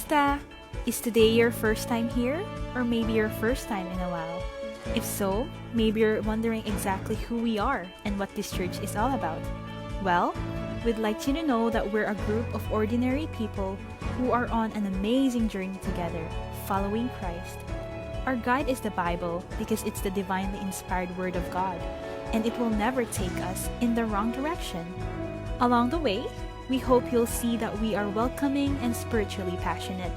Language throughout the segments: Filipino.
Kamusta? Is today your first time here? Or maybe your first time in a while? If so, maybe you're wondering exactly who we are and what this church is all about. Well, we'd like you to know that we're a group of ordinary people who are on an amazing journey together, following Christ. Our guide is the Bible because it's the divinely inspired Word of God, and it will never take us in the wrong direction. Along the way, we hope you'll see that we are welcoming and spiritually passionate,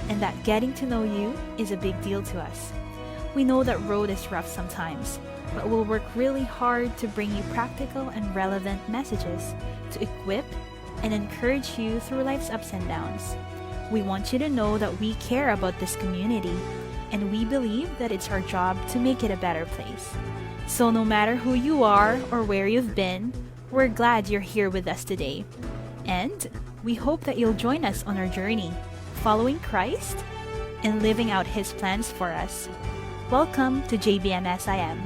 and that getting to know you is a big deal to us. We know that road is rough sometimes, but we'll work really hard to bring you practical and relevant messages to equip and encourage you through life's ups and downs. We want you to know that we care about this community, and we believe that it's our job to make it a better place. So no matter who you are or where you've been, we're glad you're here with us today. And we hope that you'll join us on our journey, following Christ and living out His plans for us. Welcome to JBMSIM.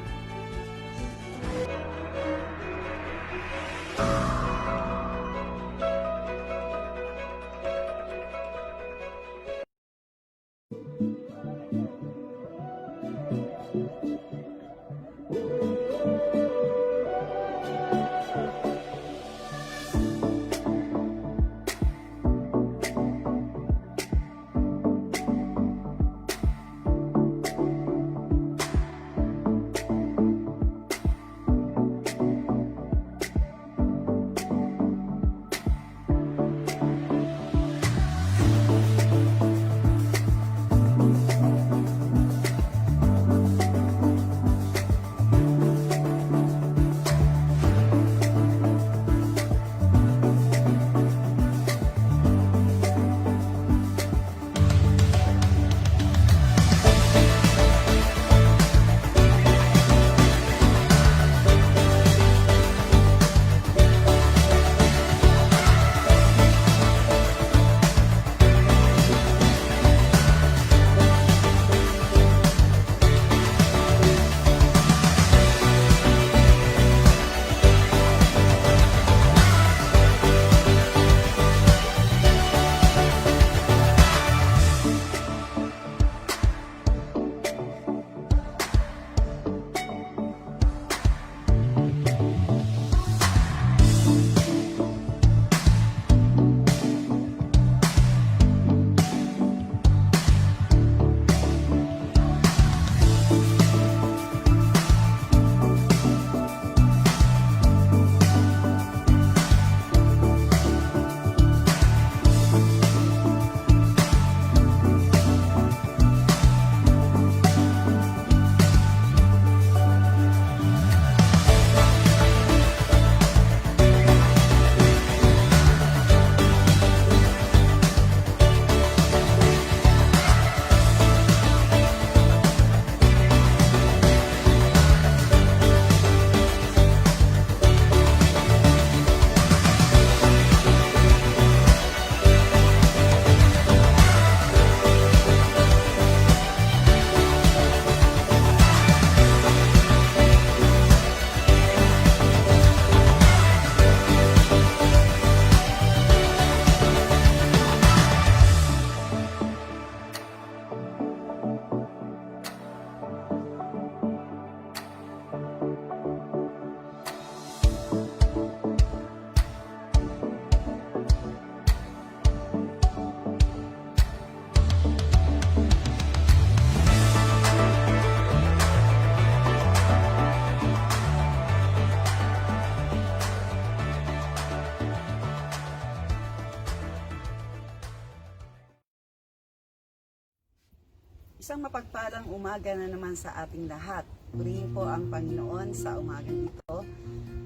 Isang mapagpalang umaga na naman sa ating lahat. Purihin po ang Panginoon sa umagang ito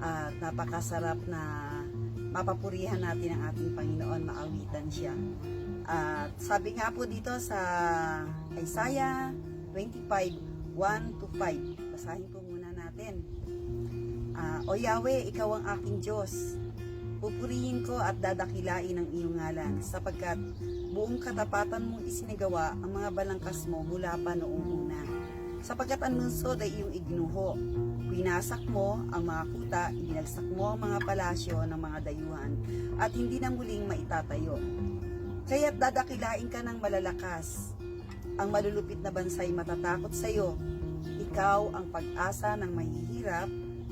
at napakasarap na mapapurihan natin ang ating Panginoon, maawitan siya. At sabi nga po dito sa Isaiah 25:1-5, basahin po muna natin. O Yahweh, ikaw ang aking Diyos. Pupurihin ko at dadakilain ang iyong ngalan, sapagkat buong katapatan mong isinagawa ang mga balangkas mo mula pa noong una. Sapagkat ang lungsod ay iyong ignuho. Winasak mo ang mga kuta, ibinagsak mo ang mga palasyo ng mga dayuhan, at hindi na muling maitatayo. Kaya't dadakilain ka ng malalakas. Ang malulupit na bansay matatakot sa iyo. Ikaw ang pag-asa ng mahihirap,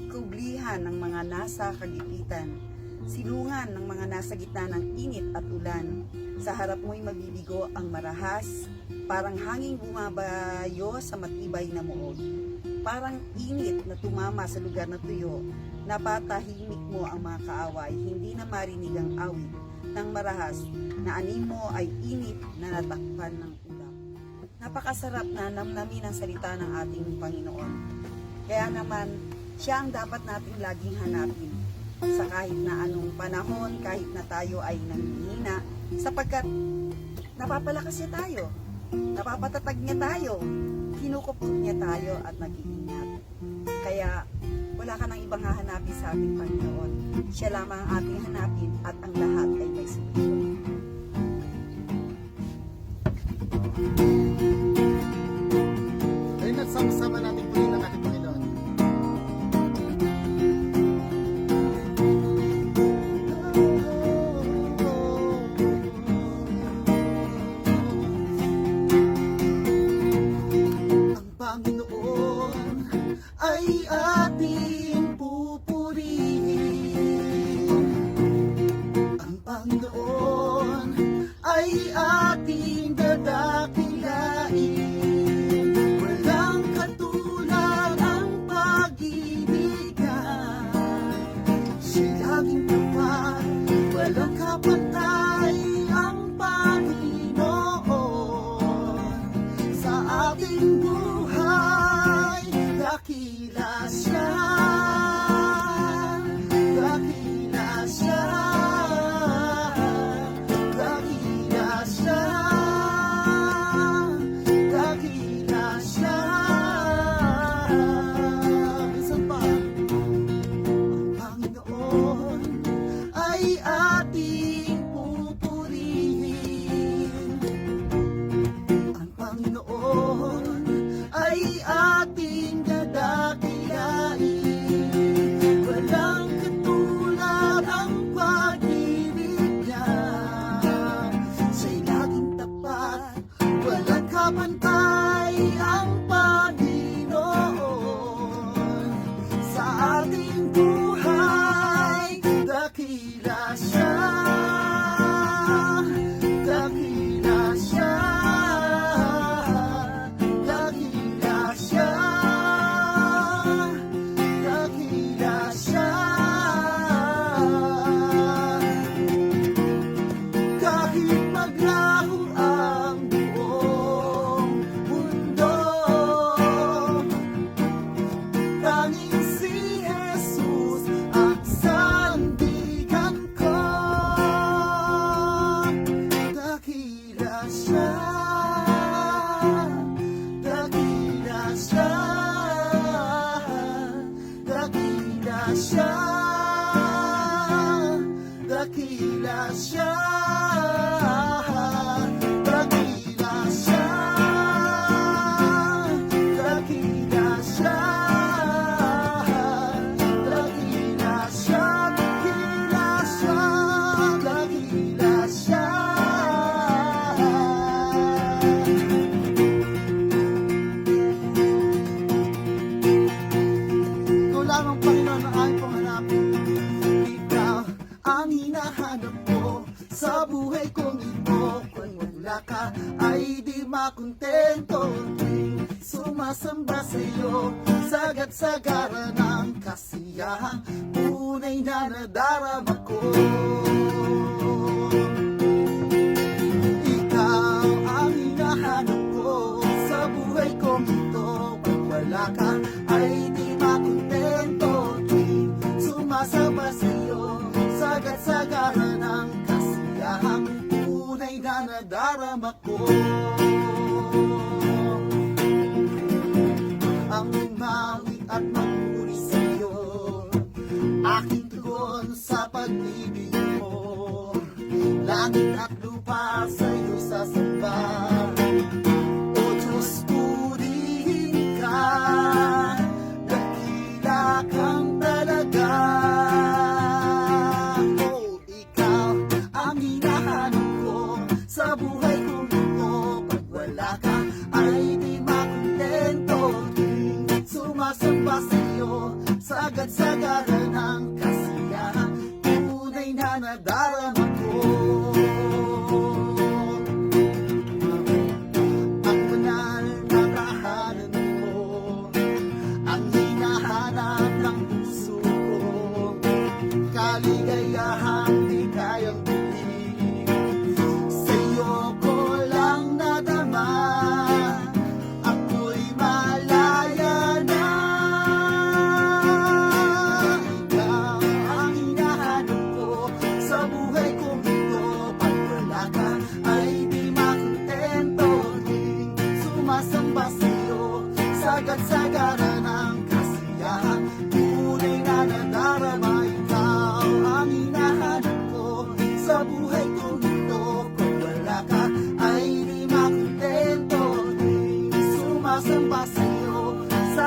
kublihan ng mga nasa kagipitan, silungan ng mga nasa gitna ng init at ulan. Sa harap mo'y mabibigo ang marahas, parang hanging bumabayo sa matibay na muog. Parang init na tumama sa lugar na tuyo, napatahimik mo ang mga kaaway, hindi na marinig ang awit ng marahas na animo ay init na natakpan ng ulap. Napakasarap na namnamin ang salita ng ating Panginoon. Kaya naman, siya ang dapat nating laging hanapin sa kahit na anong panahon, kahit na tayo ay nanghihina, sapagkat napapalakas niya tayo, napapatatag niya tayo, kinukupkop niya tayo at nag-iingat. Kaya wala ka nang ibang hahanapin sa ating Panginoon. Siya lamang ang ating hanapin at ang lahat ay may solusyon. Ayun at sama-sama natin purihin ang ating Panginoon. Ang Panginoon ay ating pupurihin. Ang Panginoon ay ating dadakilain. Walang katulad ang pag-ibig niya. Siya laging tapat, walang kapantay ang Panginoon. Sa ating buhay, dakila siya. Dakila siya. Dakila siya. Dakila siya. Minsan pa, ang Panginoon ay ating pupurihin. Ang Panginoon ay ating dadakilain. Walang katulad ang pag-ibig niya. Siya'y laging tapat, walang kapantay ang Panginoon. Sa ating buhay, dakila siya. Dakila siya. Dakila siya. Dakila siya. Kahit maglaho ang buong mundo, tanging si Jesus ang sandigan ko. Dakila siya. Dakila siya. Dakila siya. Dakila siya. Dakila siya. Dakila siya. Dakila siya. Dakila siya. Dakila siya. Ikaw lang ang Panginoon na aking panghanapin. Ikaw ang hinahanap ko sa buhay kong ito. Kung wala ka ay di makontento. Tuwing sumasamba sa iyo, sagat-sagara ng kasiyahang tunay na nadarama ko. Ikaw ang hinahanap ko sa buhay kong ito. Pag wala ka ay di makontento. Tuwing sumasamba sa iyo, sagat-sagara ng kasiyahang tunay na nadarama ko. Ang umawi at magpuri sa iyo, aking tugon sa pag-ibig mo. Langit at lupa sa iyo sasamba. O Diyos, purihin ka, dakila kang talaga. O ikaw ang hinahanap ko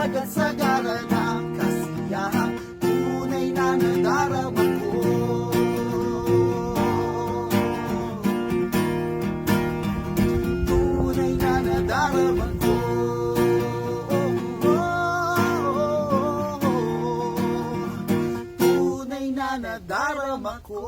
sagad-sagara ng kasiyahan, tunay na nadarama ko. Tunay na nadarama ko. Tunay na nadarama ko.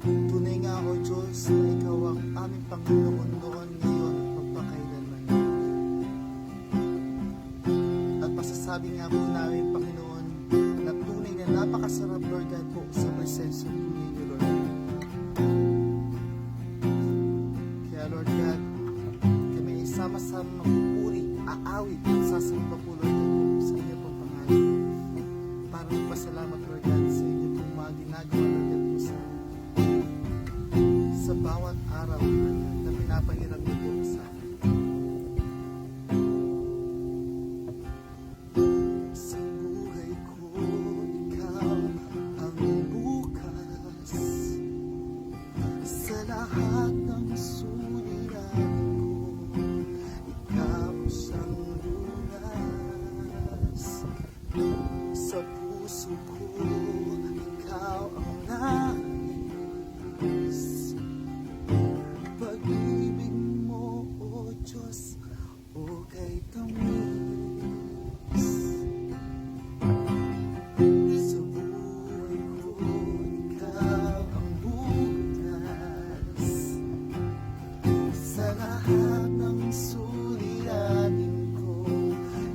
Tunay nga o Diyos na Ikaw ang aming Panginoon noon, ngayon at magpakailanman. At masasabi nga po namin, Panginoon, na tunay na napakasarap, Lord God, po sa presensya po ninyo, Lord. Kaya, Lord God, kami ay sama-sama magpupuri, aawit at sasamba po, Lord God, po sa inyo pong pangalan. Para magpasalamat, Lord God, sa inyo pong mga ginagawa, Lord God, po sa bawat araw, Lord God, na pinapahiram niyo po sa amin. Sa buhay ko, Ikaw ang bukas. Sa lahat ng suliranin ko, Ikaw siyang lunas. Sa puso ko, Ikaw ang nais. Pag-ibig mo, O Diyos, o kay tamis. Sa buhay ko, Ikaw ang bukas. Sa lahat ng suliranin ko,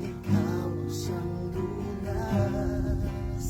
Ikaw siyang lunas.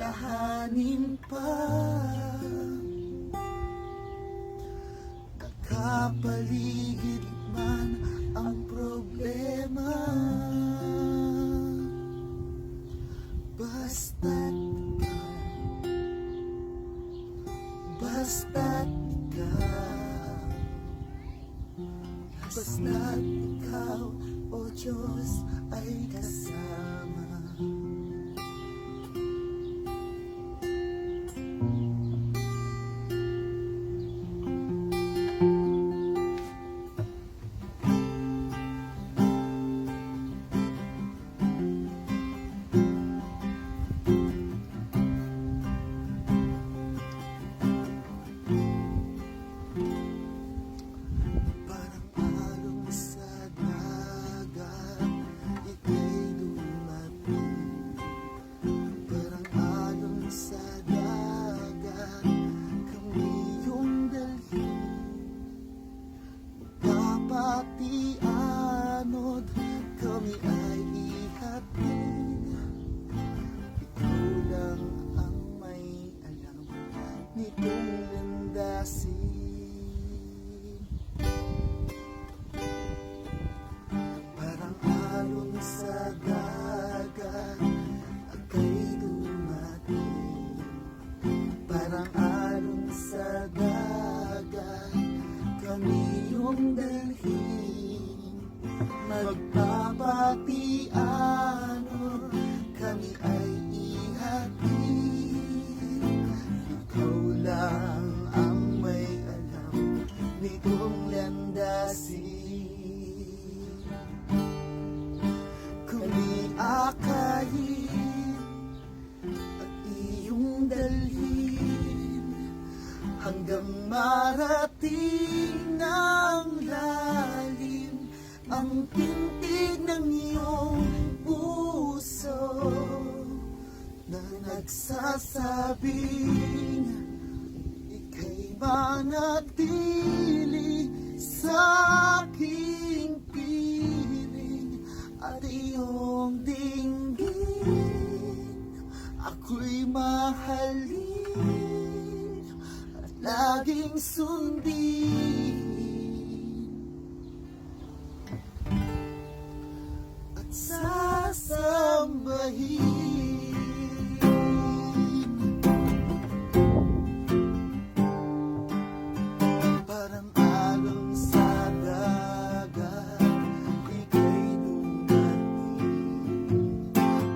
alalahanin pa. Nakapaligid man ang problema, basta't ikaw, basta't ikaw, o Diyos, ay kasama. Parang alon sa dagat, ika'y dumating. Parang alon sa dagat, kami yung dalhin. Papatianod, kami ay ihatid. Ikaw lang ang may alam nitong landasin. Parang alon sa dagat, aka'y dumating. Parang alon sa dagat, kami yung dalhin. Magpapatianod, kami ay ihatid. Ikaw lang ang may alam nitong landasin. Kami akayin at iyong dalhin hanggang marating ng lalim ang tintig ng iyong puso na nagsasabing ika'y manatili sa aking piling at iyong dinggin. Ako'y mahalin at laging sundin at sasambahin. Parang alon sa dagat, ika'y dumating.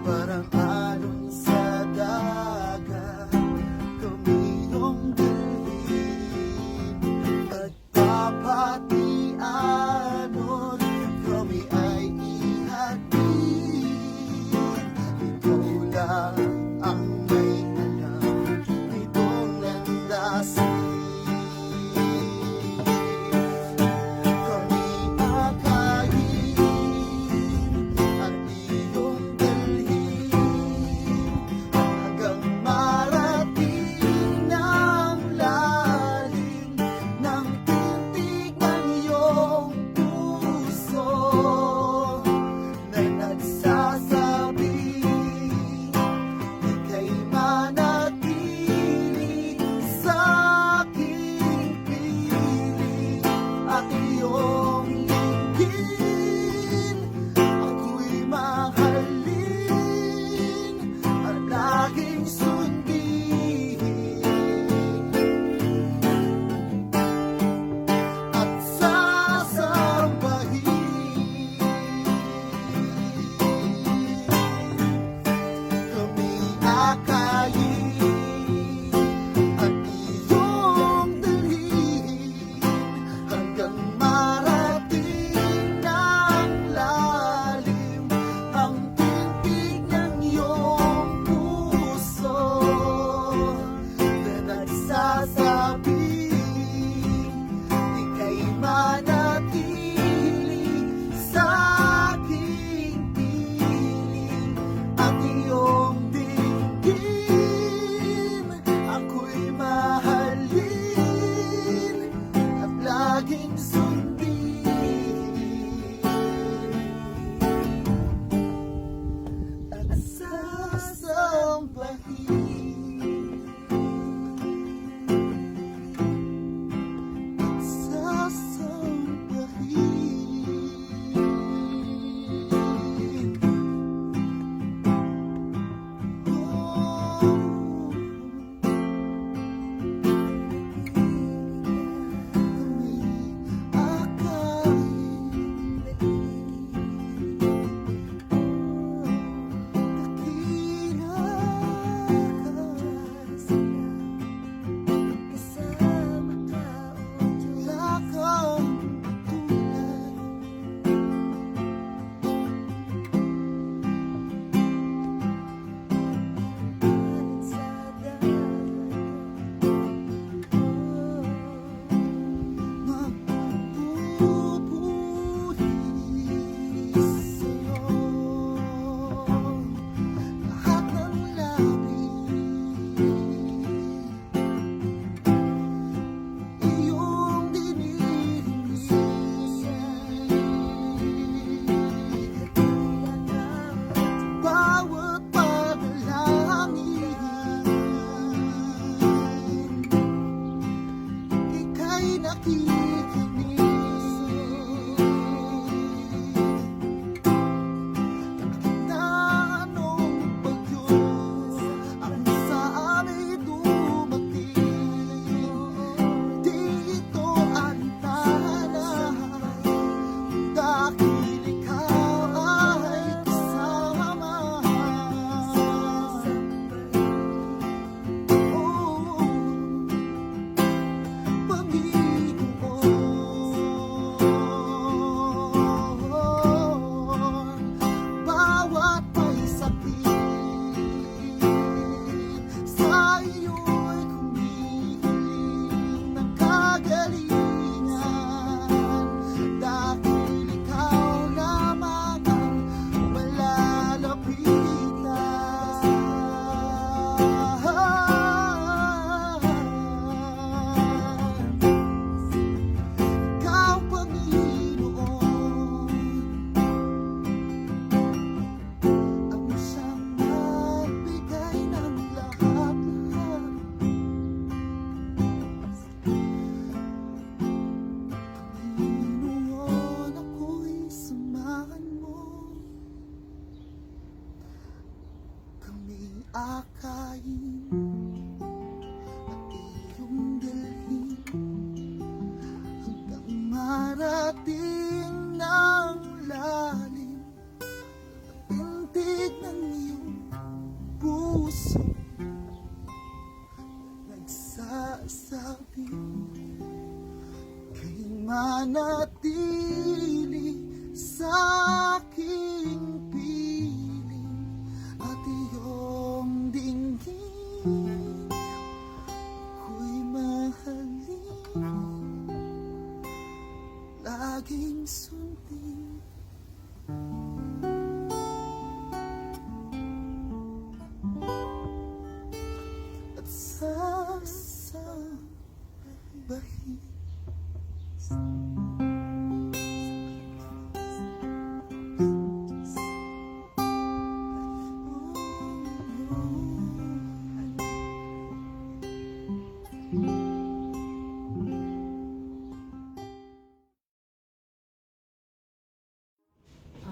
Parang alon sa dagat, kami yung dalhin. Pagpapatianod, kami ay ihatid. Ikaw lang ang may alam nitong landasin. Kami akayin at iyong dalhin hanggang marating ng lalim ng tintig ng iyong puso na nagsasabing ika'y manatili sa aking piling at iyong linggin. Ako'y mahalin at laging sundin at sasambahin. Kami akayin at iyong dalhin hanggang marating ng lalim ang tintig ng iyong puso na nagsasabing ika'y manatili sa aking piling at iyong dinggin. Hilahin at iyong dalhin hanggang marating ng lalim pintig ng iyong puso nagsasabi kay manatili sa aking piling at iyong dinggin ako'y mahalin laging sundin at sasabahin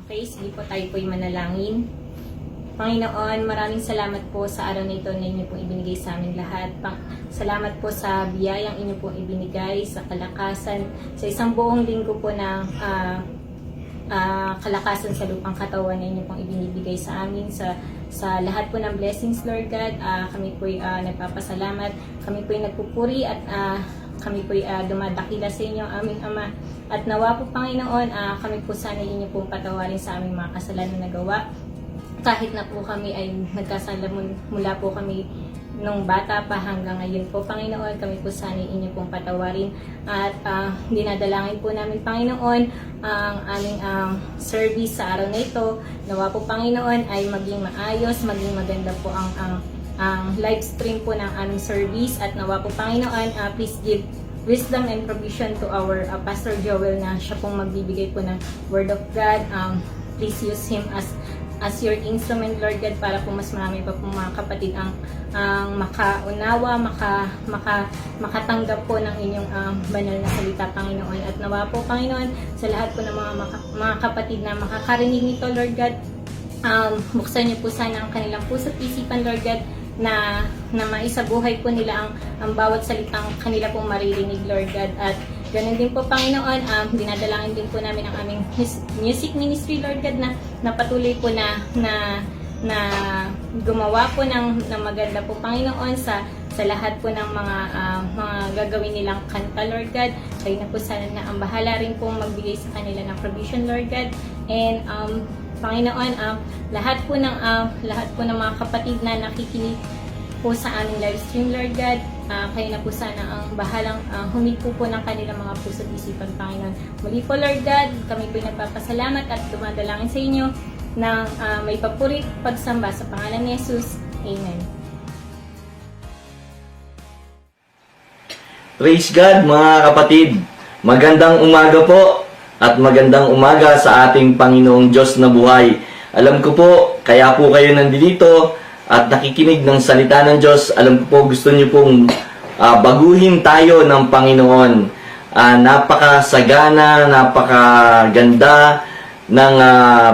Okay, sige po, tayo po'y manalangin. Panginoon, maraming salamat po sa araw na ito na inyo pong ibinigay sa amin lahat. Salamat po sa biyayang inyo pong ibinigay, sa kalakasan, sa isang buong linggo po na kalakasan sa lupang katawan na inyo pong ibinibigay sa amin, sa lahat po ng blessings, Lord God. Kami po'y nagpapasalamat, kami po'y nagpupuri at kami po'y dumadakila sa inyo, aming Ama. At nawa po, Panginoon, kami po sana inyo pong patawarin sa aming mga kasalanan na gawa. Kahit na po kami ay nagkasala mula po kami nung bata pa hanggang ngayon po, Panginoon, kami po sana inyo pong patawarin. At dinadalangin po namin, Panginoon, ang aming service sa araw na ito. Nawa po, Panginoon, ay maging maayos, maging maganda po ang live stream po ng aming service. At nawa po, Panginoon, please give wisdom and provision to our Pastor Joel na siya pong magbibigay po ng Word of God. Please use him as your instrument, Lord God, para po mas marami pa po mga kapatid ang makaunawa, makatanggap po ng inyong banal na salita, Panginoon. At nawa po, Panginoon, sa lahat po ng mga kapatid na makakarinig nito, Lord God, buksan niyo po sana ang kanilang puso't isipan, Lord God, na maisabuhay po nila ang bawat salitang kanila pong maririnig, Lord God. At ganun din po, Panginoon, dinadalangin din po namin ang aming music ministry, Lord God, na patuloy po na gumawa po ng maganda po, Panginoon, sa lahat po ng mga gagawin nilang kanta, Lord God. Kayo na po sana na ang bahala rin po magbigay sa kanila ng provision, Lord God. And Panginoon, lahat po ng mga kapatid na nakikinig po sa aming live stream, Lord God, kayo na po sana ang bahalang humipo po ng kanilang mga puso at isipan, Panginoon. Muli po, Lord God, kami po nagpapasalamat at dumadalangin sa inyo ng may papuri pagsamba sa pangalan ni Jesus. Amen. Praise God, mga kapatid. Magandang umaga po at magandang umaga sa ating Panginoong Diyos na buhay. Alam ko po, kaya po kayo nandito at nakikinig ng salita ng Diyos. Alam ko po, gusto niyo pong baguhin tayo ng Panginoon. Napakasagana, napakaganda ng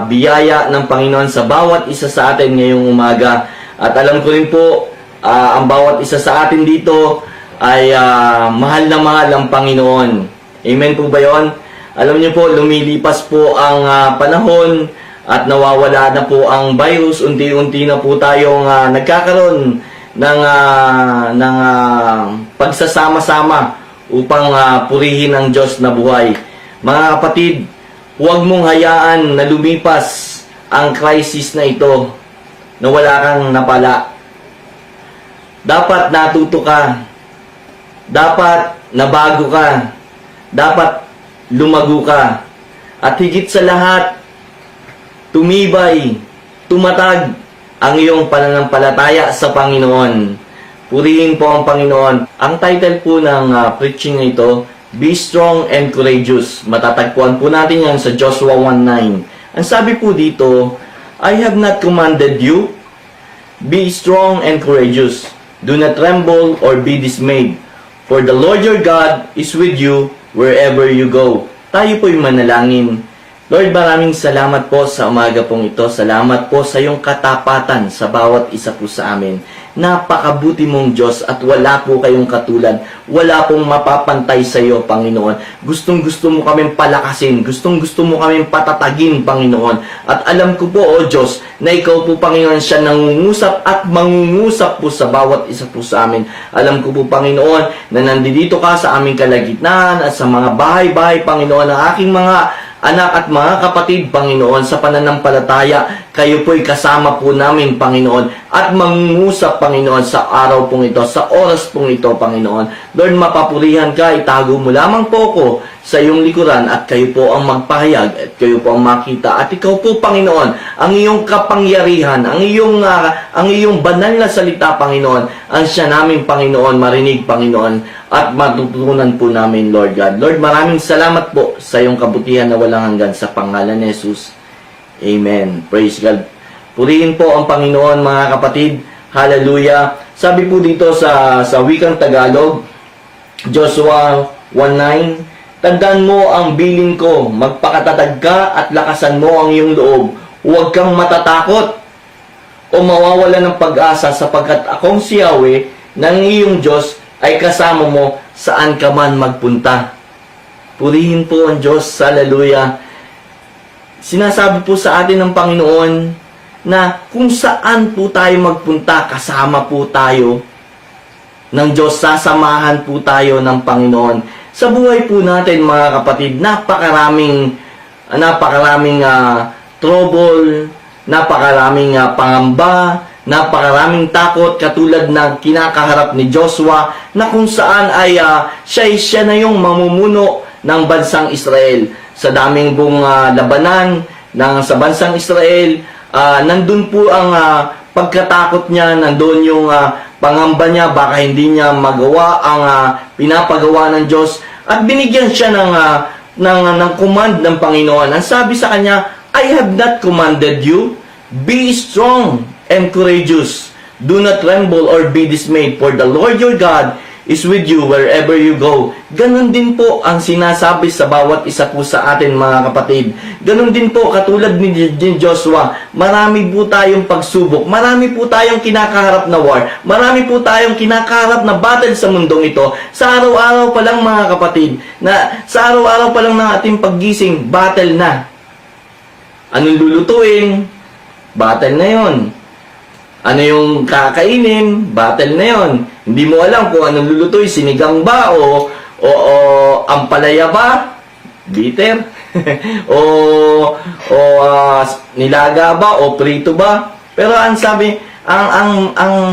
biyaya ng Panginoon sa bawat isa sa atin ngayong umaga. At alam ko rin po, ang bawat isa sa atin dito ay mahal na mahal ang Panginoon. Amen po ba yun? Alam niyo po, lumilipas po ang panahon at nawawala na po ang virus. Unti-unti na po tayong nagkakaroon ng pagsasama-sama upang purihin ang Diyos na buhay. Mga kapatid, huwag mong hayaan na lumipas ang crisis na ito na wala kang napala. Dapat natuto ka. Dapat nabago ka. Dapat lumago ka. At higit sa lahat, tumibay, tumatag ang iyong pananampalataya sa Panginoon. Purihin po ang Panginoon. Ang title po ng preaching na ito, Be Strong and Courageous. Matatagpuan po natin yan sa Joshua 1:9. Ang sabi po dito, I have not commanded you. Be strong and courageous. Do not tremble or be dismayed. For the Lord your God is with you wherever you go. Tayo po'y manalangin. Lord, maraming salamat po sa umaga pong ito. Salamat po sa iyong katapatan sa bawat isa po sa amin. Napakabuti mong Diyos at wala po kayong katulad. Wala pong mapapantay sa iyo, Panginoon. Gustong-gusto mo kaming palakasin. Gustong-gusto mo kaming patatagin, Panginoon. At alam ko po, O Diyos, na ikaw po, Panginoon, siya nangungusap at mangungusap po sa bawat isa po sa amin. Alam ko po, Panginoon, na nandito ka sa aming kalagitnaan at sa mga bahay-bahay, Panginoon, ng aking mga anak at mga kapatid, Panginoon, sa pananampalataya, kayo po'y kasama po namin, Panginoon, at mangungusap, Panginoon, sa araw pong ito, sa oras pong ito, Panginoon. Lord, mapapurihan ka, itago mo lamang po ko sa iyong likuran at kayo po ang magpahayag at kayo po ang makita. At ikaw po, Panginoon, ang iyong kapangyarihan, ang iyong banal na salita, Panginoon, ang siya naming, Panginoon, marinig, Panginoon, at matutunan po namin, Lord God. Lord, maraming salamat po sa iyong kabutihan na walang hanggan sa pangalan ni Jesus. Amen. Praise God. Purihin po ang Panginoon, mga kapatid. Hallelujah. Sabi po dito sa wikang Tagalog, Joshua 1:9, tandaan mo ang bilin ko, magpakatatag ka at lakasan mo ang iyong loob. Huwag kang matatakot o mawawala ng pag-asa sapagkat akong si Yahweh ng iyong Diyos ay kasama mo saan ka man magpunta. Purihin po ang Diyos. Hallelujah. Sinasabi po sa atin ng Panginoon na kung saan po tayo magpunta, kasama po tayo ng Diyos. Sasamahan po tayo ng Panginoon. Sa buhay po natin, mga kapatid, napakaraming trouble, napakaraming pangamba, napakaraming takot katulad ng kinakaharap ni Joshua na kung saan ay siya na yung mamumuno ng bansang Israel. Sa daming pong labanan sa bansang Israel, nandun po ang pagkatakot niya, nandun yung pangamba niya, baka hindi niya magawa ang pinapagawa ng Diyos at binigyan siya ng command ng Panginoon. Ang sabi sa kanya, I have not commanded you, be strong and courageous. Do not tremble or be dismayed, for the Lord your God is with you wherever you go. Ganon din po ang sinasabi sa bawat isa po sa atin, mga kapatid. Ganon din po, katulad ni Joshua, marami po tayong pagsubok, marami po tayong kinakaharap na war, marami po tayong kinakaharap na battle sa mundong ito. Sa araw-araw pa lang, mga kapatid, sa araw-araw pa lang ng ating paggising, battle na. Anong lulutuin? Battle na yon. Ano yung kakainin? Battle na yon. Hindi mo alam kung anong lulutoy, sinigang ba o ampalaya ba? Bitter? o nilaga ba o prito ba? Pero ang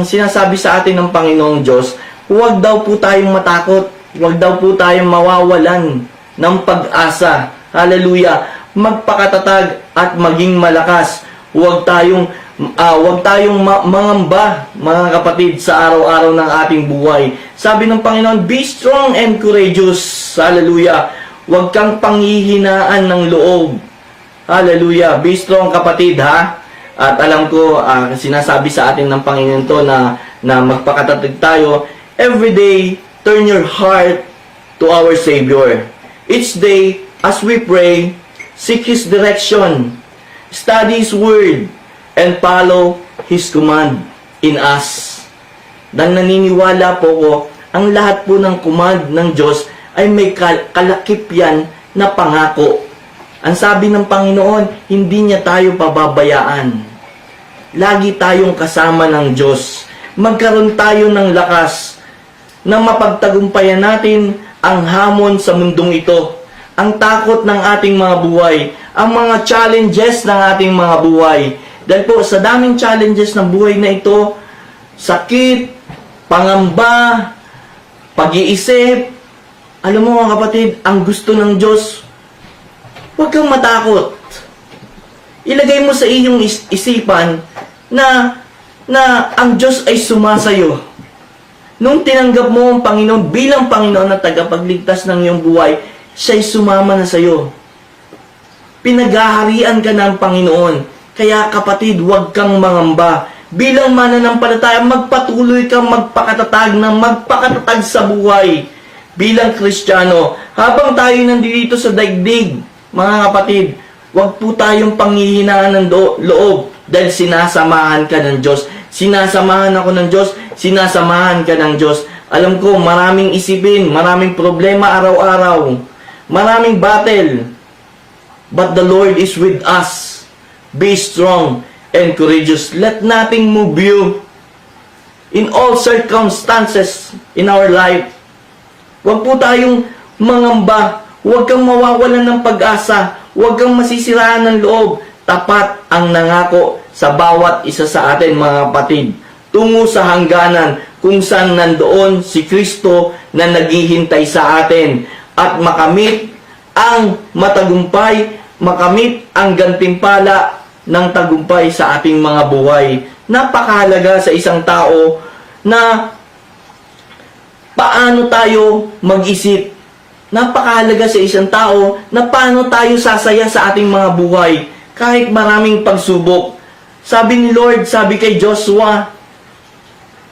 sinasabi sa atin ng Panginoong Diyos, huwag daw po tayong matakot, huwag daw po tayong mawawalan ng pag-asa. Hallelujah. Magpakatatag at maging malakas. Huwag tayong mangamba, mga kapatid, sa araw-araw ng ating buhay. Sabi ng Panginoon, be strong and courageous. Hallelujah. Huwag kang panghihinaan ng loob. Hallelujah. Be strong, kapatid, ha? At alam ko, sinasabi sa atin ng Panginoon to na magpakatatag tayo. Every day, turn your heart to our Savior. Each day, as we pray, seek His direction, study His Word, and follow His command in us. Dahil naniniwala po ko, ang lahat po ng command ng Diyos ay may kalakip yan na pangako. Ang sabi ng Panginoon, hindi niya tayo pababayaan. Lagi tayong kasama ng Diyos. Magkaroon tayo ng lakas na mapagtagumpayan natin ang hamon sa mundong ito, ang takot ng ating mga buhay, ang mga challenges ng ating mga buhay. Dahil po, sa daming challenges ng buhay na ito, sakit, pangamba, pag-iisip, alam mo mga kapatid, ang gusto ng Diyos, huwag kang matakot. Ilagay mo sa iyong isipan na ang Diyos ay sumasayo. Nung tinanggap mo ang Panginoon bilang Panginoon na tagapagligtas ng iyong buhay, siya'y sumama na sa iyo. Pinaghaharian ka ng Panginoon. Kaya kapatid, huwag kang mangamba. Bilang mananampalataya, magpatuloy kang magpakatatag sa buhay. Bilang Kristiyano, habang tayo nandito sa daigdig, mga kapatid, Huwag po tayong panghihinaan ng loob dahil sinasamahan ka ng Diyos. Sinasamahan ako ng Diyos, sinasamahan ka ng Diyos. Alam ko, maraming isipin, maraming problema araw-araw, maraming battle. But the Lord is with us. Be strong and courageous. Let nothing move you in all circumstances in our life. Huwag po tayong mangamba. Huwag kang mawawalan ng pag-asa. Huwag kang masisiraan ng loob. Tapat ang nangako sa bawat isa sa atin, mga kapatid. Tungo sa hangganan kung saan nandoon si Kristo na naghihintay sa atin. At makamit ang matagumpay, makamit ang gantimpala ng tagumpay sa ating mga buhay. Napakahalaga sa isang tao na paano tayo mag-isip. Napakahalaga sa isang tao na paano tayo sasaya sa ating mga buhay kahit maraming pagsubok. Sabi ni Lord, sabi kay Joshua,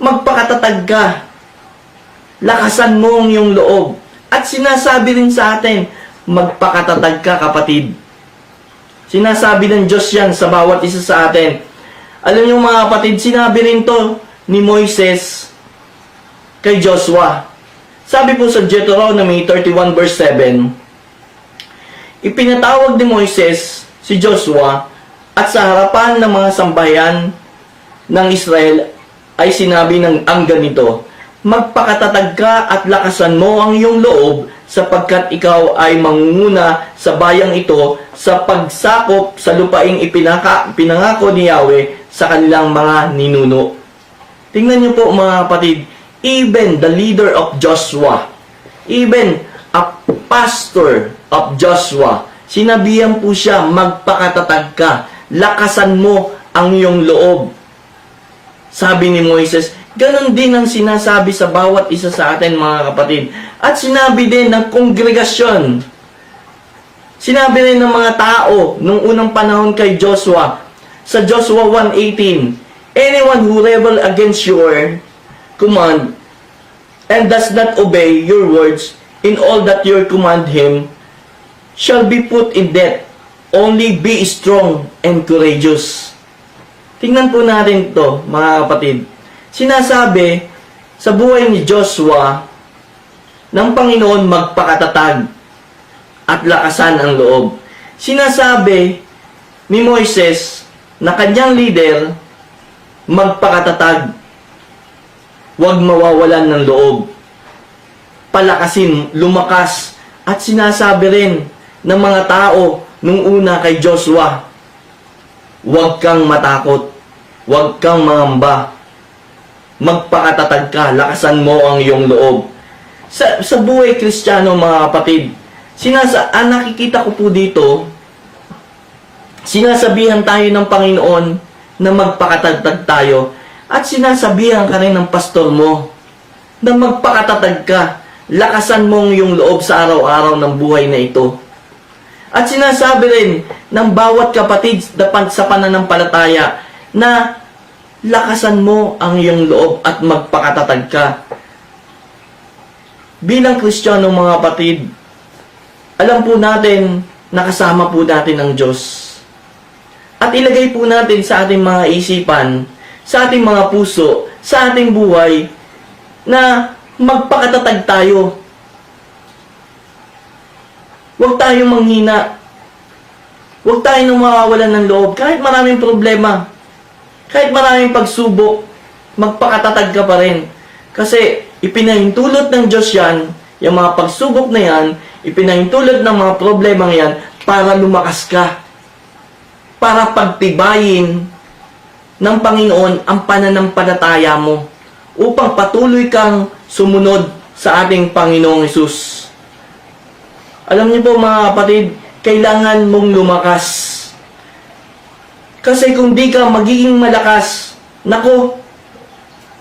magpakatatag ka. Lakasan mo ang iyong loob. At sinasabi rin sa atin, magpakatatag ka, kapatid. Sinasabi ng Diyos yan sa bawat isa sa atin. Alam niyo mga kapatid, sinabi rin to ni Moises kay Joshua. Sabi po sa Deuteronomy 31 verse 7, ipinatawag ni Moises si Joshua at sa harapan ng mga sambahayan ng Israel ay sinabi ng ang ganito, magpakatatag ka at lakasan mo ang iyong loob sapagkat ikaw ay mangunguna sa bayang ito sa pagsakop sa lupaing pinangako ni Yahweh sa kanilang mga ninuno. Tingnan niyo po mga kapatid, even the leader of Joshua, even a pastor of Joshua, sinabihan po siya, magpakatatag ka, lakasan mo ang iyong loob. Sabi ni Moises, ganon din ang sinasabi sa bawat isa sa atin mga kapatid. At sinabi din ng kongregasyon, sinabi rin ng mga tao nung unang panahon kay Joshua, sa Joshua 1:18, anyone who rebel against your command and does not obey your words in all that you command him shall be put in death. Only be strong and courageous. Tingnan po natin to mga kapatid. Sinasabi sa buhay ni Joshua ng Panginoon magpakatatag at lakasan ang loob. Sinasabi ni Moises na kanyang leader magpakatatag, huwag mawawalan ng loob, palakasin, lumakas. At sinasabi rin ng mga tao nung una kay Joshua, huwag kang matakot, huwag kang mangamba, magpakatatag ka, lakasan mo ang iyong loob. Sa buhay Kristiyano mga kapatid, nakikita ko po dito, sinasabihan tayo ng Panginoon na magpakatatag tayo at sinasabihan ka rin ng pastor mo na magpakatatag ka, lakasan mo ang iyong loob sa araw-araw ng buhay na ito. At sinasabi rin ng bawat kapatid sa pananampalataya na lakasan mo ang iyong loob at magpakatatag ka. Bilang Kristiyano mga kapatid, alam po natin na kasama po natin ang Diyos. At ilagay po natin sa ating mga isipan, sa ating mga puso, sa ating buhay, na magpakatatag tayo. Huwag tayong manghina. Huwag tayong mawawalan ng loob. Kahit maraming problema, kahit maraming pagsubok, magpakatatag ka pa rin. Kasi ipinahintulot ng Diyos yan, yung mga pagsubok na yan, ipinahintulot ng mga problema yan para lumakas ka. Para pagtibayin ng Panginoon ang pananampalataya mo upang patuloy kang sumunod sa ating Panginoong Hesus. Alam niyo po mga kapatid, kailangan mong lumakas. Kasi kung di ka magiging malakas, naku,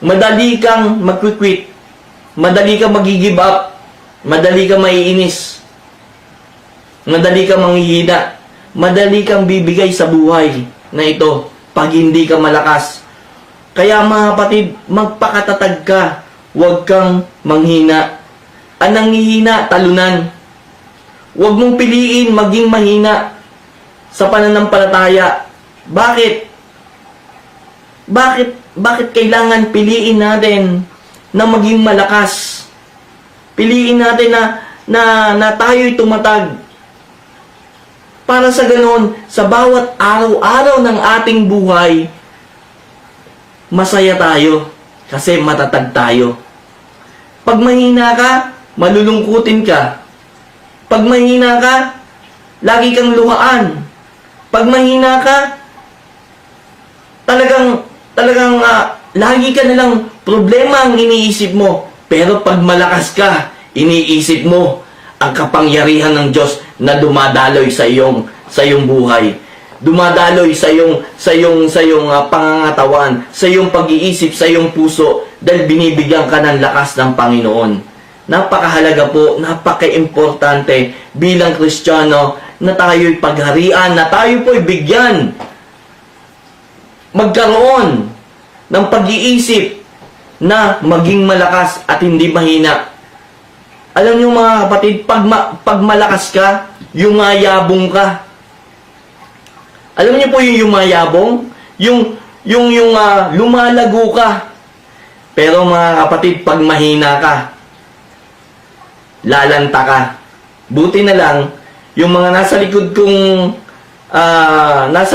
madali kang mag-quit, madali kang mag-give up, madali kang maiinis, madali kang manghihina, madali kang bibigay sa buhay na ito pag hindi ka malakas. Kaya mga kapatid, magpakatatag ka, huwag kang manghina. Ang nanghihina, talunan. Huwag mong piliin maging mahina. sa pananampalataya. Bakit? Bakit kailangan piliin natin na maging malakas? Piliin natin na tayo'y tumatag. Para sa ganoon, sa bawat araw-araw ng ating buhay, masaya tayo kasi matatag tayo. Pag mahina ka, malulungkutin ka. Pag mahina ka, lagi kang luhaan. Pag mahina ka, talagang lagi ka nalang problema ang iniisip mo. Pero pag malakas ka, iniisip mo ang kapangyarihan ng Diyos na dumadaloy sa iyong buhay. Dumadaloy sa iyong pangangatawan, sa iyong pag-iisip, sa iyong puso, dahil binibigyan ka ng lakas ng Panginoon. Napakahalaga po, napaka-importante bilang Kristiyano na tayo'y pagharian, na tayo po'y bigyan, magkaroon ng pag-iisip na maging malakas at hindi mahina. Alam niyo mga kapatid, pag malakas ka, yumayabong ka. Alam niyo po yung yumayabong? Yung lumalago ka. Pero mga kapatid, pag mahina ka, lalanta ka. Buti na lang, yung mga nasa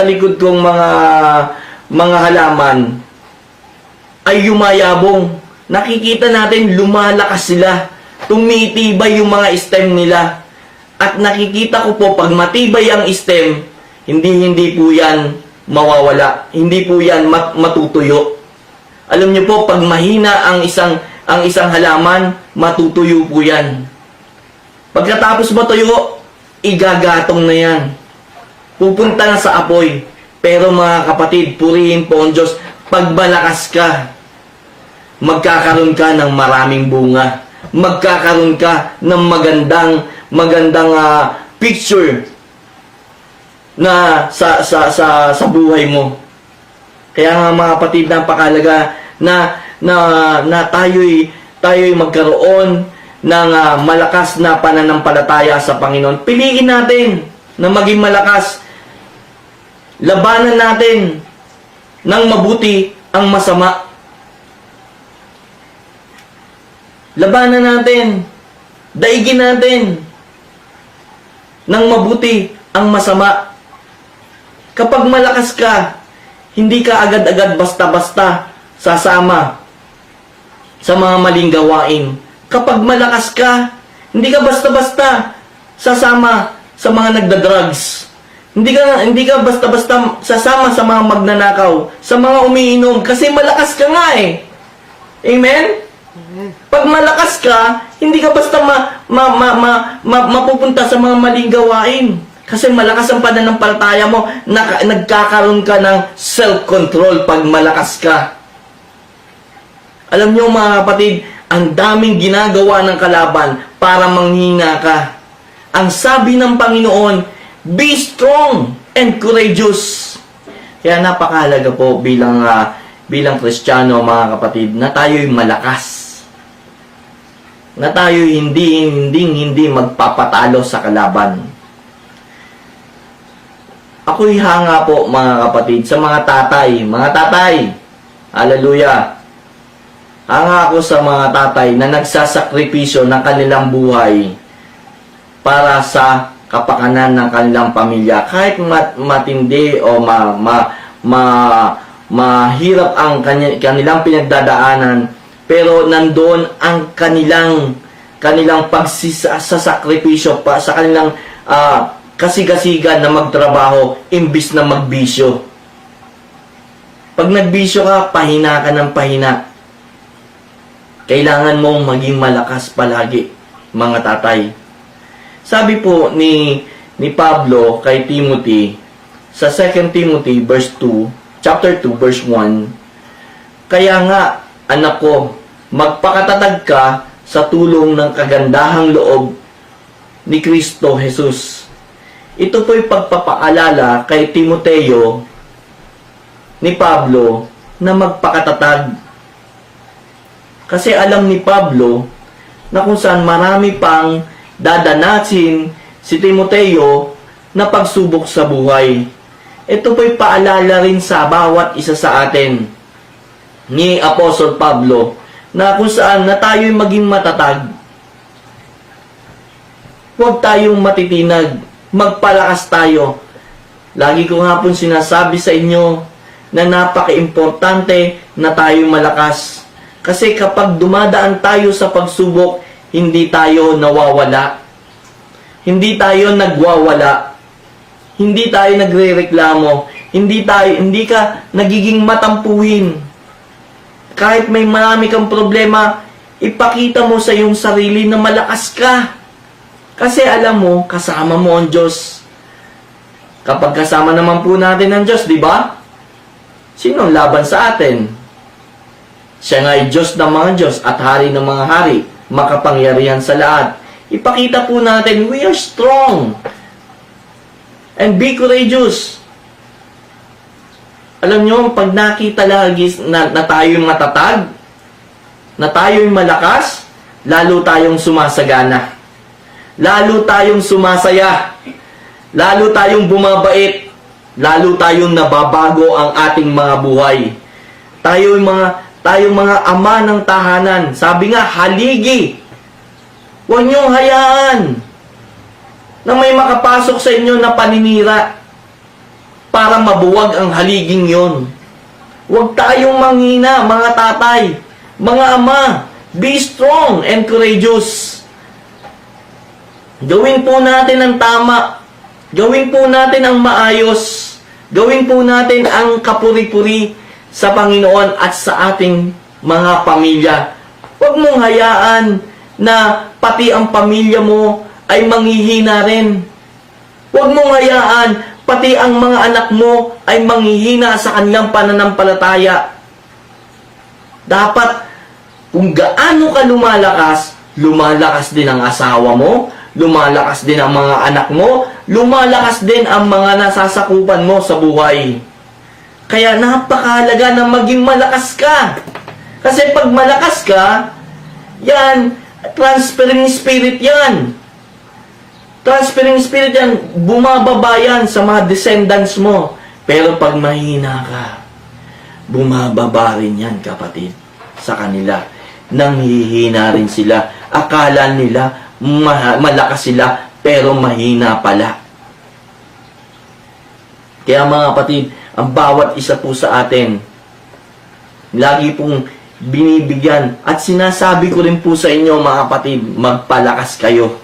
likod kong mga halaman ay yumayabong. Nakikita natin, lumalakas sila. Tumitibay yung mga stem nila. At nakikita ko po, pag matibay ang stem, hindi po yan mawawala. Hindi po yan matutuyo. Alam niyo po, pag mahina ang isang halaman, matutuyo po yan. Pagkatapos matuyo, igagatong na yan. Pupunta na sa apoy. Pero mga kapatid, purihin po ang Diyos, pag malakas ka, magkakaroon ka ng maraming bunga. Magkakaroon ka ng magandang picture na sa buhay mo. Kaya nga mga kapatid, napakahalaga na tayo'y magkaroon ng malakas na pananampalataya sa Panginoon. Piliin natin na maging malakas. Labanan natin ng mabuti ang masama. Labanan natin. Daigin natin ng mabuti ang masama. Kapag malakas ka, hindi ka agad-agad basta-basta sasama sa mga maling gawain. Kapag malakas ka, hindi ka basta-basta sasama sa mga nagda-drugs. Hindi ka basta-basta sasama sa mga magnanakaw, sa mga umiinom, kasi malakas ka nga eh. Amen? Pag malakas ka, hindi ka basta mapupunta sa mga maling gawain. Kasi malakas ang pananampalataya mo, nagkakaroon ka ng self-control pag malakas ka. Alam niyo mga kapatid, ang daming ginagawa ng kalaban para manghina ka. Ang sabi ng Panginoon, be strong and courageous. Kaya napakahalaga po bilang Kristiyano mga kapatid, na tayo'y malakas. Na tayo'y hindi magpapatalo sa kalaban. Ako'y hanga po mga kapatid sa mga tatay. Mga tatay, hallelujah. Hanga ako sa mga tatay na nagsasakripisyo ng kanilang buhay para sa kapakanan ng kanilang pamilya. Kahit matindi o mahirap ang kanilang pinagdadaanan, pero nandoon ang kanilang pagsasakripisyo pa sa kanilang kasigasigan na magtrabaho imbis na magbisyo. Pag nagbisyo ka, pahina ka ng pahina. Kailangan mong maging malakas palagi, mga tatay. Sabi po ni Pablo kay Timothy sa 2 Timothy chapter 2 verse 1, kaya nga, anak ko, magpakatatag ka sa tulong ng kagandahang loob ni Kristo Jesus. Ito po'y pagpapaalala kay Timoteo ni Pablo na magpakatatag. Kasi alam ni Pablo na kung saan marami pang dadanasin si Timoteo na pagsubok sa buhay. Ito po'y paalala rin sa bawat isa sa atin ni Apostol Pablo na kung saan na tayo'y maging matatag. Huwag tayong matitinag, magpalakas tayo. Lagi ko nga pong sinasabi sa inyo na napaka-importante na tayong malakas. Kasi kapag dumadaan tayo sa pagsubok, hindi tayo nawawala. Hindi tayo nagwawala. Hindi tayo nagrereklamo. Hindi ka nagiging matampuhin. Kahit may marami kang problema, ipakita mo sa iyong sarili na malakas ka. Kasi alam mo, kasama mo ang Diyos. Kapag kasama naman po natin ang Diyos, di ba? Sino ang laban sa atin? Siya nga ay Diyos ng mga Diyos at Hari ng mga Hari, makapangyarihan sa lahat. Ipakita po natin, we are strong. And be courageous. Alam nyo, pag nakita lagi na tayo'y matatag, na tayo'y malakas, lalo tayong sumasagana. Lalo tayong sumasaya. Lalo tayong bumabait. Lalo tayong nababago ang ating mga buhay. Tayong mga ama ng tahanan. Sabi nga, haligi. Huwag niyong hayaan na may makapasok sa inyo na paninira para mabuwag ang haliging yon. Huwag tayong manghina, mga tatay, mga ama. Be strong and courageous. Gawin po natin ang tama. Gawin po natin ang maayos. Gawin po natin ang kapuri-puri sa Panginoon at sa ating mga pamilya. Huwag mong hayaan na pati ang pamilya mo ay manghihina rin. Huwag mong hayaan pati ang mga anak mo ay manghihina sa kanilang pananampalataya. Dapat, kung gaano ka lumalakas din ang asawa mo, lumalakas din ang mga anak mo, lumalakas din ang mga nasasakupan mo sa buhay. Kaya napakahalaga na maging malakas ka. Kasi pag malakas ka, yan, transferring spirit yan. Transferring spirit yan, bumababa yan sa mga descendants mo. Pero pag mahina ka, bumababa rin yan, kapatid, sa kanila. Nanghihina rin sila. Akala nila malakas sila, pero mahina pala. Kaya mga kapatid, ang bawat isa po sa atin, lagi pong binibigyan at sinasabi ko rin po sa inyo mga kapatid, magpalakas kayo.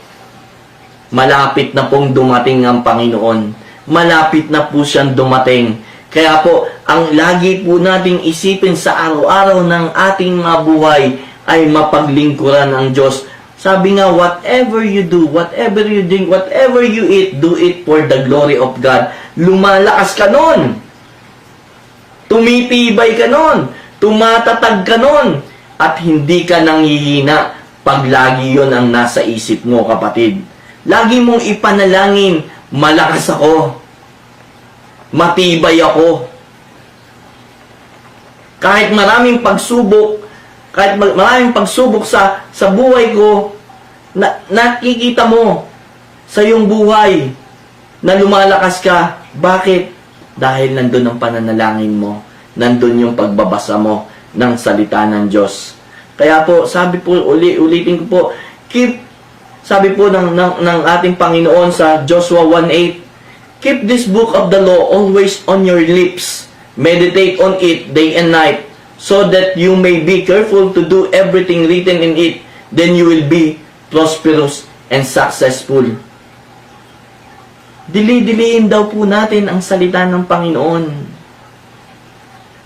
Malapit na pong dumating ang Panginoon. Malapit na po siyang dumating. Kaya po, ang lagi po nating isipin sa araw-araw ng ating mga buhay ay mapaglingkuran ang Diyos. Sabi nga, whatever you do, whatever you drink, whatever you eat, do it for the glory of God. Lumalakas ka nun. Tumitibay ka nun. Tumatatag ka nun. At hindi ka nanghihina pag lagi yon ang nasa isip mo, kapatid. Lagi mong ipanalangin, malakas ako. Matibay ako. Kahit maraming pagsubok, sa buhay ko, nakikita mo sa iyong buhay na lumalakas ka. Bakit? Dahil nandun ang pananalangin mo. Nandun yung pagbabasa mo ng salita ng Diyos. Kaya po, sabi po, ulitin ko po, sabi po ng ating Panginoon sa Joshua 1:8, keep this book of the law always on your lips. Meditate on it day and night, so that you may be careful to do everything written in it. Then you will be prosperous and successful. Dili-diliin daw po natin ang salita ng Panginoon.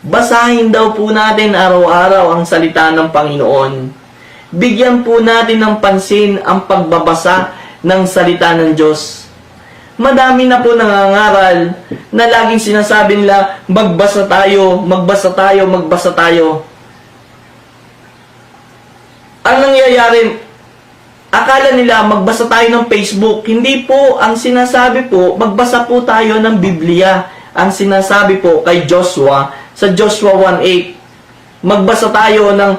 Basahin daw po natin araw-araw ang salita ng Panginoon. Bigyan po natin ng pansin ang pagbabasa ng salita ng Diyos. Madami na po nangangaral na laging sinasabi nila, magbasa tayo, magbasa tayo, magbasa tayo. Ang nangyayari, akala nila magbasa tayo ng Facebook. Hindi po, ang sinasabi po, magbasa po tayo ng Biblia. Ang sinasabi po kay Joshua, sa Joshua 1:8, magbasa tayo ng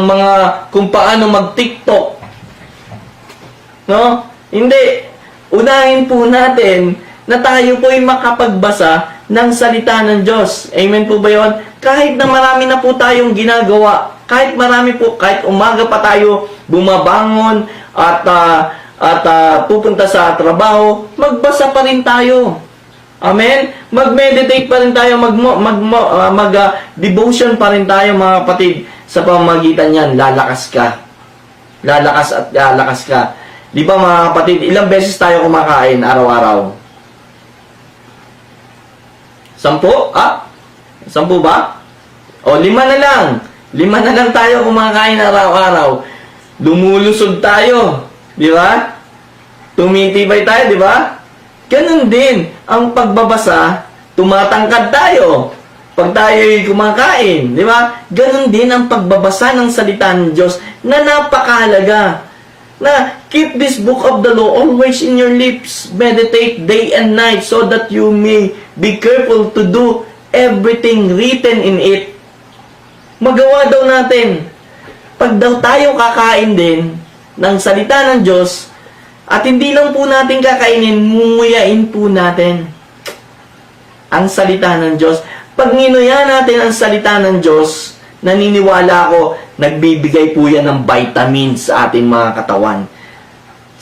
mga kung paano mag-TikTok. No? Hindi. Unahin po natin na tayo po ay makapagbasa ng salita ng Diyos. Amen po ba yun? Kahit na marami na po tayong ginagawa, kahit marami po, kahit umaga pa tayo bumabangon at pupunta sa trabaho, magbasa pa rin tayo. Amen? Mag-meditate pa rin tayo, devotion pa rin tayo mga kapatid. Sa pamamagitan yan, lalakas ka. Lalakas at lalakas ka. Di ba mga kapatid, ilang beses tayo kumakain araw-araw? 10? 10 ba? O, 5 na lang. 5 na lang tayo kumakain araw-araw. Lumulusog tayo. Di ba? Tumitibay tayo, di ba? Ganun din. Ang pagbabasa, tumatangkad tayo. Pag tayo'y kumakain, di ba? Ganun din ang pagbabasa ng salita ng Diyos na napakahalaga. Na keep this book of the law always in your lips. Meditate day and night so that you may be careful to do everything written in it. Magawa daw natin. Pag daw tayo kakain din ng salita ng Diyos, at hindi lang po natin kakainin, munguyain po natin ang salita ng Diyos. Pag nginuya natin ang salita ng Diyos, naniniwala ako, nagbibigay po yan ng vitamins sa ating mga katawan.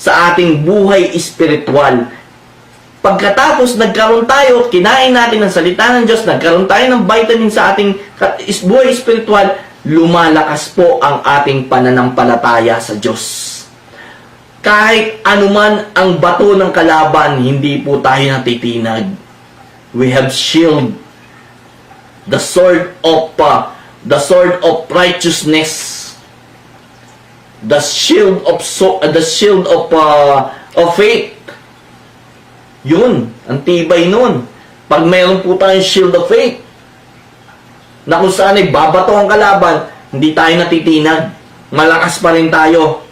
Sa ating buhay espiritual. Pagkatapos nagkaroon tayo, kinain natin ang salita ng Diyos, nagkaroon tayo ng vitamin sa ating buhay espiritual, lumalakas po ang ating pananampalataya sa Diyos. Kahit anuman ang bato ng kalaban, hindi po tayo natitinag. We have shield, the sword of righteousness, the shield of faith. Yun, ang tibay nun. Pag mayroon po tayong shield of faith, na kung saan ay babato ang kalaban, hindi tayo natitinag. Malakas pa rin tayo.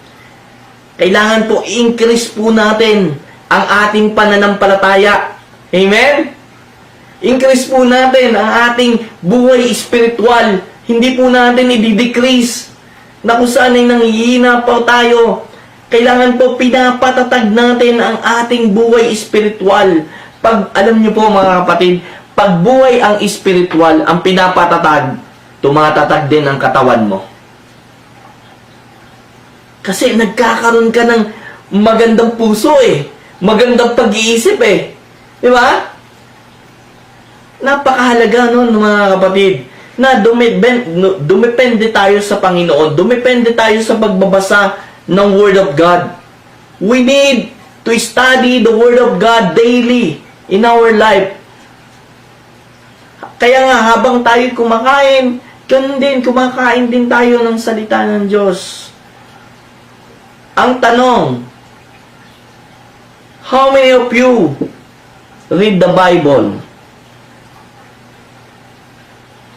Kailangan po increase po natin ang ating pananampalataya. Amen? Increase po natin ang ating buhay espiritual. Hindi po natin i-decrease na kung saan ay nanghihina pa tayo. Kailangan po pinapatatag natin ang ating buhay espiritual. Pag, alam niyo po mga kapatid, pag buhay ang espiritual, ang pinapatatag, tumatatag din ang katawan mo. Kasi nagkakaroon ka ng magandang puso magandang pag-iisip Di ba? Napakahalaga nun mga kapatid na dumepende tayo sa Panginoon. Dumepende tayo sa pagbabasa ng Word of God. We need to study the Word of God daily in our life. Kaya nga habang tayo kumakain, ganun din, kumakain din tayo ng salita ng Diyos. Ang tanong, how many of you read the Bible?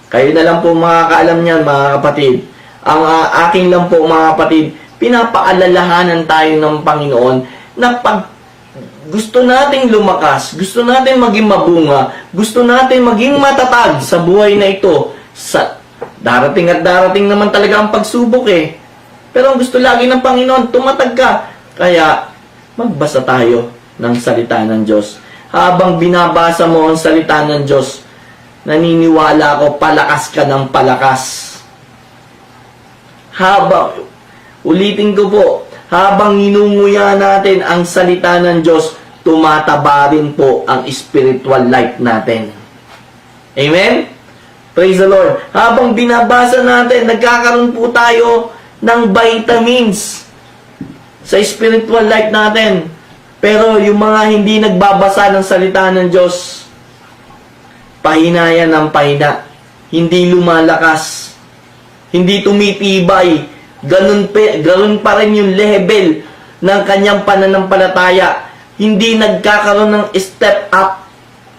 Kayo na lang po makakaalam niyan, mga kapatid. Ang akin lang po, mga kapatid, pinapaalalahanan tayo ng Panginoon na pag gusto nating lumakas, gusto natin maging mabunga, gusto natin maging matatag sa buhay na ito, darating at darating naman talaga ang pagsubok Pero ang gusto lagi ng Panginoon, tumatag ka. Kaya, magbasa tayo ng salita ng Diyos. Habang binabasa mo ang salita ng Diyos, naniniwala ako, palakas ka ng palakas. Ulitin ko po, habang inunguya natin ang salita ng Diyos, tumataba rin po ang spiritual life natin. Amen? Praise the Lord. Habang binabasa natin, nagkakaroon po tayo ng vitamins sa spiritual life natin. Pero yung mga hindi nagbabasa ng salita ng Diyos, pahina yan ng pahina. Hindi lumalakas. Hindi tumitibay. Ganun pa rin yung level ng kanyang pananampalataya. Hindi nagkakaroon ng step up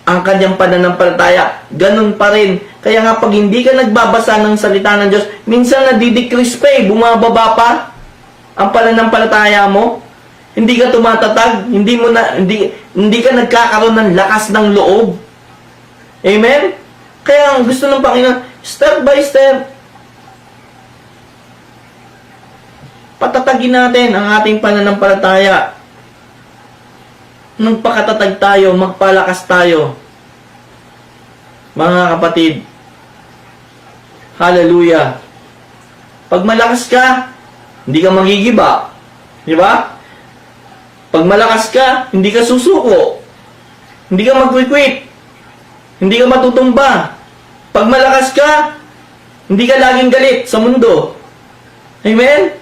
ang kanyang pananampalataya. Ganun pa rin. Kaya nga pag hindi ka nagbabasa ng salita ng Diyos, minsan nadidecrease pa bumababa pa ang pananampalataya mo. Hindi ka tumatatag, hindi ka nagkakaroon ng lakas ng loob. Amen? Kaya ang gusto ng Panginoon, step by step, patatagin natin ang ating pananampalataya. magpakatatag tayo, magpalakas tayo. Mga kapatid, hallelujah. Pag malakas ka, hindi ka magigiba. Di ba? Pag malakas ka, hindi ka susuko. Hindi ka magquiquit. Hindi ka matutumba. Pag malakas ka, hindi ka laging galit sa mundo. Amen?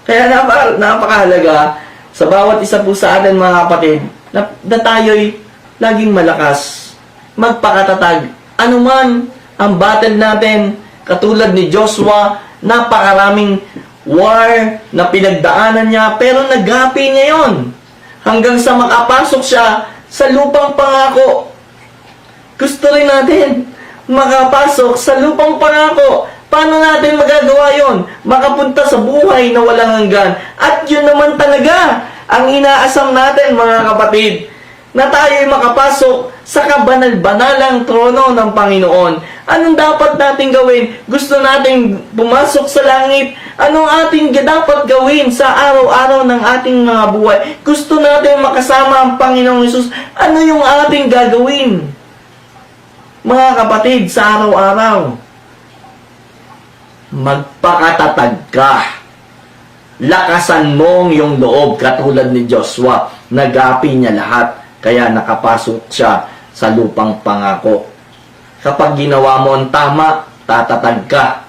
Kaya napakahalaga sa bawat isa po sa atin mga kapatid na tayo'y laging malakas, magpakatatag. Ano man ang battle natin, katulad ni Joshua, napakaraming war na pinagdaanan niya, pero nagapi niya yon hanggang sa makapasok siya sa lupang pangako. Gusto rin natin makapasok sa lupang pangako. Paano natin magagawa yon? Makapunta sa buhay na walang hanggan. At yun naman talaga ang inaasam natin mga kapatid, na tayo'y makapasok sa kabanal-banalang trono ng Panginoon. Anong dapat natin gawin? Gusto nating pumasok sa langit? Anong ating dapat gawin sa araw-araw ng ating mga buhay? Gusto natin makasama ang Panginoong Hesus? Ano yung ating gagawin? Mga kapatid, sa araw-araw, magpakatatag ka. Lakasan mong yung loob katulad ni Joshua. Nagapi niya lahat, kaya nakapasok siya sa lupang pangako. Kapag ginawa mo ang tama, tatatag ka.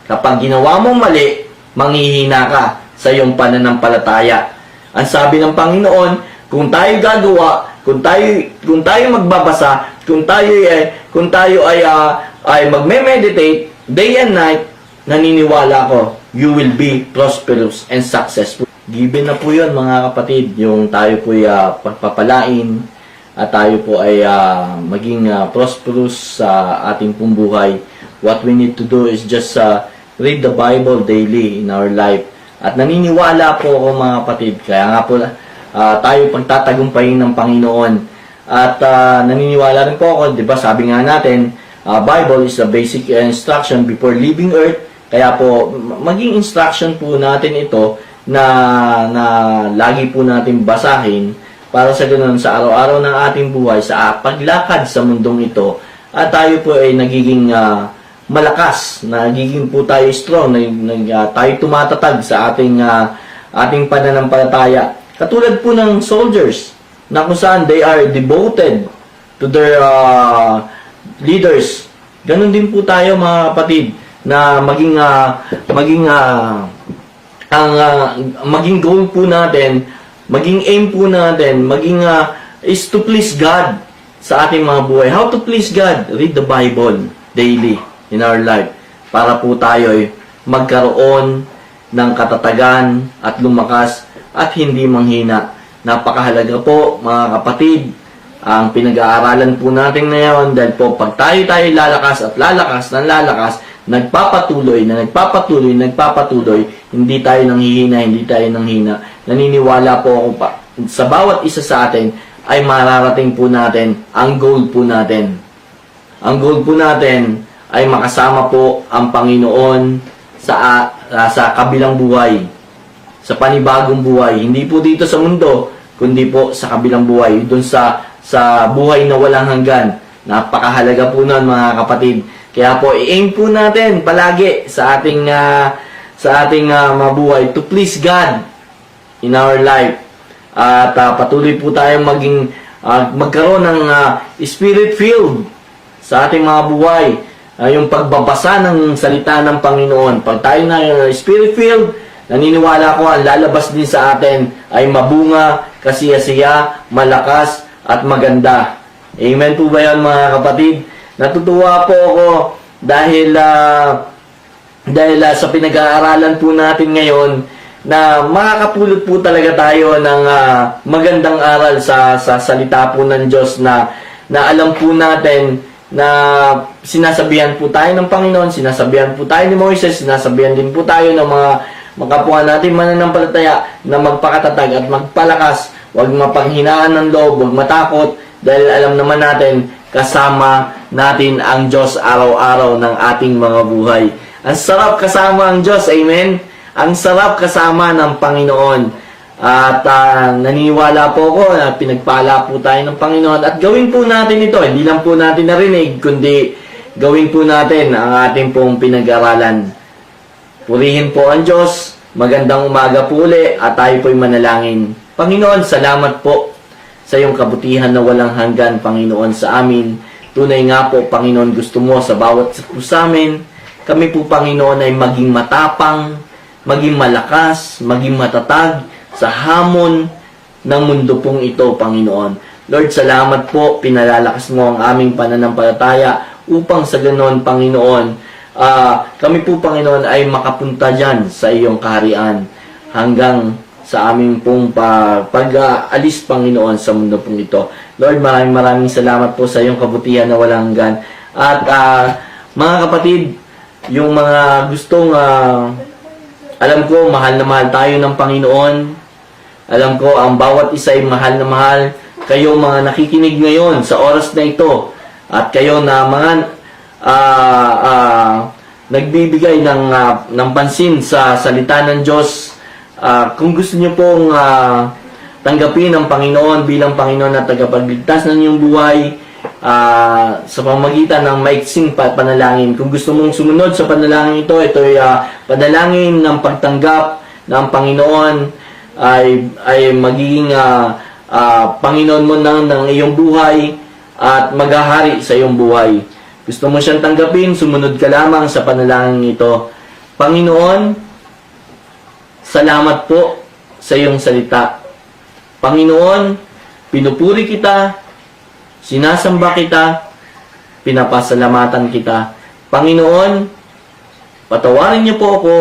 Kapag ginawa mo mali, manghihina ka sa iyong pananampalataya. Ang sabi ng Panginoon, kung tayo gagawa, kung tayo magbabasa, kung tayo ay magme-meditate day and night, naniniwala ko, you will be prosperous and successful. Given na po yun mga kapatid, yung tayo po ay pagpapalain at tayo po ay maging prosperous sa ating pong buhay. What we need to do is just read the Bible daily in our life. At naniniwala po ako mga kapatid, kaya nga po tayo pagtatagumpayin ng Panginoon. At naniniwala rin po ako, di ba sabi nga natin, Bible is a basic instruction before leaving earth. Kaya po, maging instruction po natin ito na lagi po natin basahin para sa ganun sa araw-araw ng ating buhay, sa paglakad sa mundong ito, at tayo po ay nagiging malakas, nagiging po tayo strong, tayo tumatatag sa ating pananampalataya. Katulad po ng soldiers, na kung saan they are devoted to their leaders. Ganun din po tayo mga kapatid, na maging goal po natin, maging aim po natin, is to please God sa ating mga buhay. How to please God? Read the Bible daily in our life para po tayo ay magkaroon ng katatagan at lumakas at hindi manghina. Napakahalaga po mga kapatid ang pinag-aaralan po natin ngayon, dahil po pag tayo lalakas at lalakas ng lalakas, nagpapatuloy, hindi tayo nanghihina, hindi tayo nanghina. Naniniwala po ako pa, sa bawat isa sa atin ay mararating po natin ang goal po natin. Ang goal po natin ay makasama po ang Panginoon sa kabilang buhay, sa panibagong buhay. Hindi po dito sa mundo, kundi po sa kabilang buhay, dun sa buhay na walang hanggan. Napakahalaga po nun mga kapatid. Kaya po, i-aim po natin palagi sa ating mabuhay to please God in our life. At patuloy po tayong magkaroon ng spirit-filled sa ating mga buhay. Yung pagbabasa ng salita ng Panginoon. Pag tayo na spirit-filled, naniniwala ko ang lalabas din sa atin ay mabunga, kasiya-siya, malakas, at maganda. Amen po ba yan mga kapatid? Natutuwa po ako dahil sa pinag-aaralan po natin ngayon na makakapulot po talaga tayo ng magandang aral sa salita po ng Diyos na alam po natin na sinasabihan po tayo ng Panginoon, sinasabihan po tayo ni Moises, sinasabihan din po tayo ng mga kapwa natin mananampalataya na magpakatatag at magpalakas, huwag mapanghinaan ng loob, huwag matakot, dahil alam naman natin kasama natin ang Diyos araw-araw ng ating mga buhay. Ang sarap kasama ang Diyos, amen? Ang sarap kasama ng Panginoon. At naniniwala po ako na pinagpala po tayo ng Panginoon. At gawin po natin ito. Hindi lang po natin narinig, kundi gawin po natin ang ating pong pinag-aralan. Purihin po ang Diyos. Magandang umaga po uli at tayo po'y manalangin. Panginoon, salamat po sa iyong kabutihan na walang hanggan, Panginoon, sa amin. Tunay nga po, Panginoon, gusto mo sa bawat po sa amin. Kami po, Panginoon, ay maging matapang, maging malakas, maging matatag sa hamon ng mundo pong ito, Panginoon. Lord, salamat po, pinalalakas mo ang aming pananampalataya upang sa ganon, Panginoon, kami po, Panginoon, ay makapunta dyan sa iyong kaharian hanggang sa aming pong pag-alis, Panginoon, sa mundo pong ito. Lord, maraming salamat po sa iyong kabutihan na walang hanggan. At mga kapatid, yung mga gustong, alam ko, mahal na mahal tayo ng Panginoon. Alam ko, ang bawat isa ay mahal na mahal. Kayo mga nakikinig ngayon sa oras na ito, at kayo na mga nagbibigay ng pansin sa salita ng Diyos. Kung gusto niyo pong tanggapin ang Panginoon bilang Panginoon at tagapagligtas ng inyong buhay, sa pamamagitan ng maiksing panalangin. Kung gusto mong sumunod sa panalangin ito, ito ay panalangin ng pagtanggap ng Panginoon ay magiging Panginoon mo ng iyong buhay at maghahari sa iyong buhay. Gusto mo siyang tanggapin, sumunod ka lamang sa panalangin ito. Panginoon, salamat po sa iyong salita. Panginoon, pinupuri kita, sinasamba kita, pinapasalamatan kita. Panginoon, patawarin niyo po ako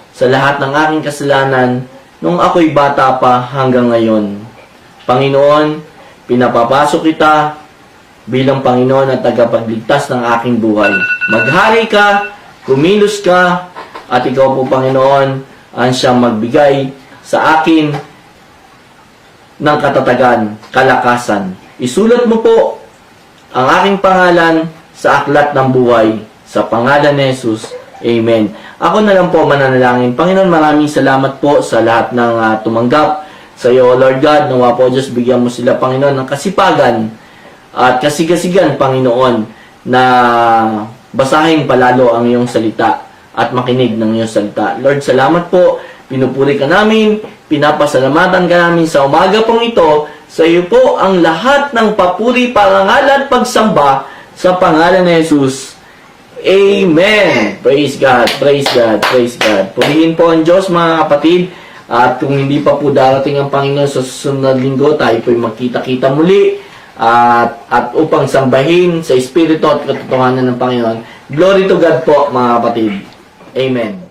sa lahat ng aking kasalanan nung ako'y bata pa hanggang ngayon. Panginoon, pinapapasok kita bilang Panginoon at tagapagligtas ng aking buhay. Maghari ka, kumilos ka, at ikaw po, Panginoon, ang siyang magbigay sa akin ng katatagan, kalakasan. Isulat mo po ang aking pangalan sa aklat ng buhay. Sa pangalan ni Jesus. Amen. Ako na lang po mananalangin. Panginoon, maraming salamat po sa lahat ng tumanggap sa iyo, Lord God. Nawa po, Diyos, bigyan mo sila, Panginoon, ng kasipagan at kasigasigan, Panginoon, na basahin palalo ang iyong salita at makinig ng iyong salita. Lord, salamat po. Pinupuri ka namin, pinapasalamatan ka namin sa umaga pong ito. Sa iyo po ang lahat ng papuri, parangal at pagsamba sa pangalan ni Jesus. Amen. Praise God, praise God, praise God. Purihin po ang Diyos, mga kapatid. At kung hindi pa po darating ang Panginoon sa susunod na linggo, tayo po'y magkita-kita muli. At upang sambahin sa Espiritu at katotohanan ng Panginoon. Glory to God po, mga kapatid. Amen.